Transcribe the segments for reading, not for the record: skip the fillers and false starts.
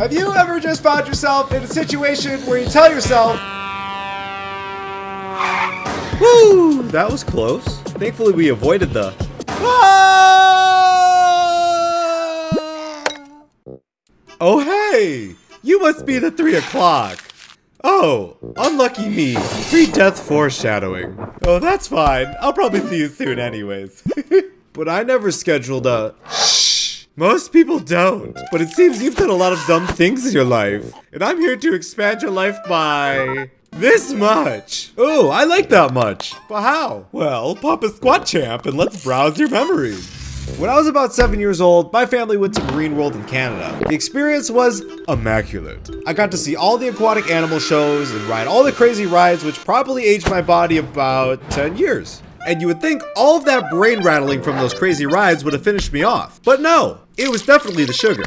Have you ever just found yourself in a situation where you tell yourself, woo, that was close. Thankfully we avoided the oh hey, you must be the 3 o'clock. Oh, unlucky me. Pre-death foreshadowing. Oh, that's fine. I'll probably see you soon anyways. But I never scheduled a shh. Most people don't. But it seems you've done a lot of dumb things in your life. And I'm here to expand your life by this much. Oh, I like that much. But how? Well, pop a squat champ and let's browse your memories. When I was about 7 years old, my family went to Marine World in Canada. The experience was immaculate. I got to see all the aquatic animal shows and ride all the crazy rides, which probably aged my body about 10 years. And you would think all of that brain rattling from those crazy rides would have finished me off. But no, it was definitely the sugar.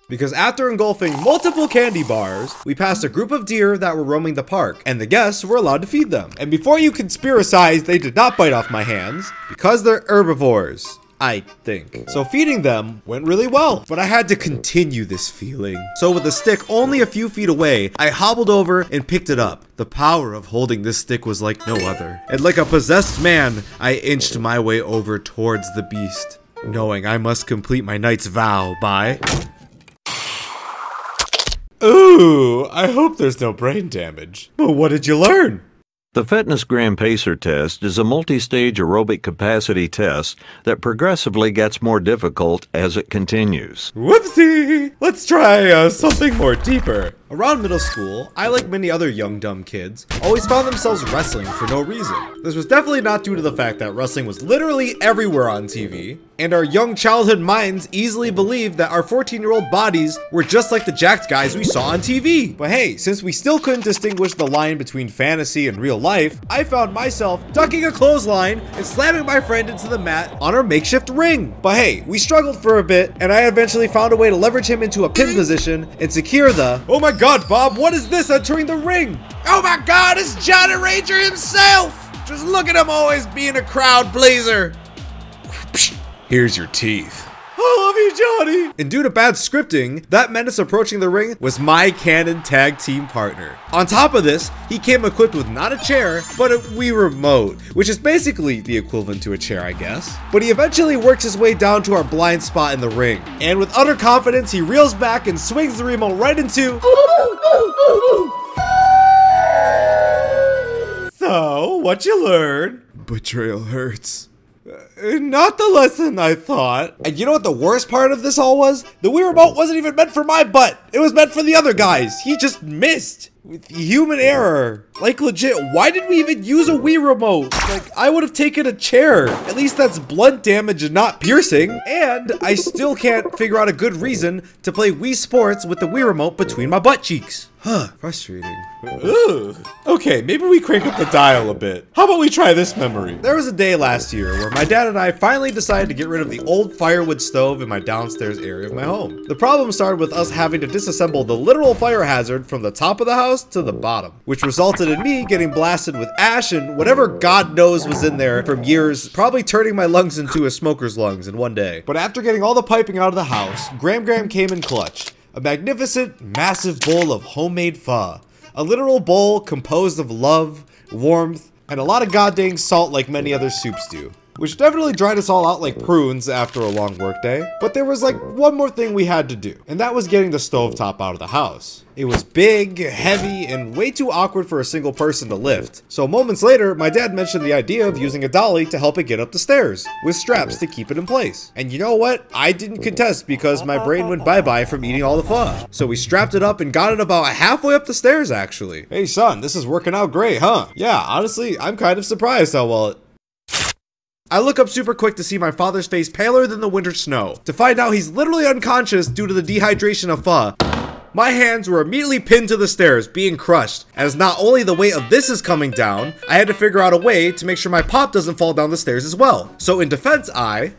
Because after engulfing multiple candy bars, we passed a group of deer that were roaming the park, and the guests were allowed to feed them. And before you conspiracize, they did not bite off my hands, because they're herbivores. I think. So feeding them went really well, but I had to continue this feeling. So with a stick only a few feet away, I hobbled over and picked it up. The power of holding this stick was like no other. And like a possessed man, I inched my way over towards the beast, knowing I must complete my knight's vow by... Ooh, I hope there's no brain damage. But what did you learn? The Fitness Gram Pacer test is a multi-stage aerobic capacity test that progressively gets more difficult as it continues. Whoopsie! Let's try something more deeper. Around middle school, I, like many other young dumb kids, always found themselves wrestling for no reason. This was definitely not due to the fact that wrestling was literally everywhere on TV, and our young childhood minds easily believed that our 14-year-old bodies were just like the jacked guys we saw on TV. But hey, since we still couldn't distinguish the line between fantasy and real life, I found myself ducking a clothesline and slamming my friend into the mat on our makeshift ring. But hey, we struggled for a bit, and I eventually found a way to leverage him into a pin position and secure the, oh my god, Bob, what is this entering the ring? Oh my god, it's Johnny Ranger himself! Just look at him always being a crowd pleaser. Here's your teeth. I love you, Johnny! And due to bad scripting, that menace approaching the ring was my canon tag team partner. On top of this, he came equipped with not a chair, but a Wii remote, which is basically the equivalent to a chair, I guess. But he eventually works his way down to our blind spot in the ring. And with utter confidence, he reels back and swings the remote right into... So, what you learn? Betrayal hurts. Not the lesson I thought. And you know what the worst part of this all was? The Wii remote wasn't even meant for my butt. It was meant for the other guys. He just missed. With human error. Like legit, why did we even use a Wii remote? Like, I would have taken a chair. At least that's blunt damage and not piercing. And I still can't figure out a good reason to play Wii Sports with the Wii remote between my butt cheeks. Huh, frustrating. Ugh. Okay, maybe we crank up the dial a bit. How about we try this memory? There was a day last year where my dad and I finally decided to get rid of the old firewood stove in my downstairs area of my home. The problem started with us having to disassemble the literal fire hazard from the top of the house to the bottom, which resulted in me getting blasted with ash and whatever God knows was in there from years, probably turning my lungs into a smoker's lungs in one day. But after getting all the piping out of the house, Gram came in clutch. A magnificent, massive bowl of homemade pho. A literal bowl composed of love, warmth, and a lot of goddamn salt like many other soups do. Which definitely dried us all out like prunes after a long workday. But there was like one more thing we had to do, and that was getting the stovetop out of the house. It was big, heavy, and way too awkward for a single person to lift. So moments later, my dad mentioned the idea of using a dolly to help it get up the stairs, with straps to keep it in place. And you know what? I didn't contest because my brain went bye-bye from eating all the pho. So we strapped it up and got it about halfway up the stairs actually. Hey son, this is working out great, huh? Yeah, honestly, I'm kind of surprised how well it... I look up super quick to see my father's face paler than the winter snow, to find out he's literally unconscious due to the dehydration of pho. My hands were immediately pinned to the stairs, being crushed, as not only the weight of this is coming down, I had to figure out a way to make sure my pop doesn't fall down the stairs as well. So in defense, I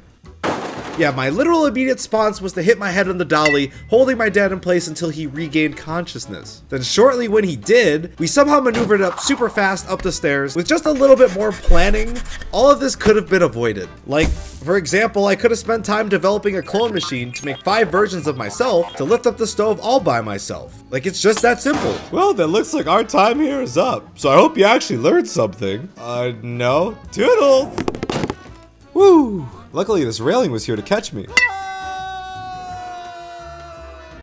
Yeah, my literal immediate response was to hit my head on the dolly, holding my dad in place until he regained consciousness. Then shortly when he did, we somehow maneuvered up super fast up the stairs. With just a little bit more planning, all of this could have been avoided. Like, for example, I could have spent time developing a clone machine to make 5 versions of myself to lift up the stove all by myself. Like, it's just that simple. Well, then looks like our time here is up. So I hope you actually learned something. No. Toodles! Woo! Luckily, this railing was here to catch me.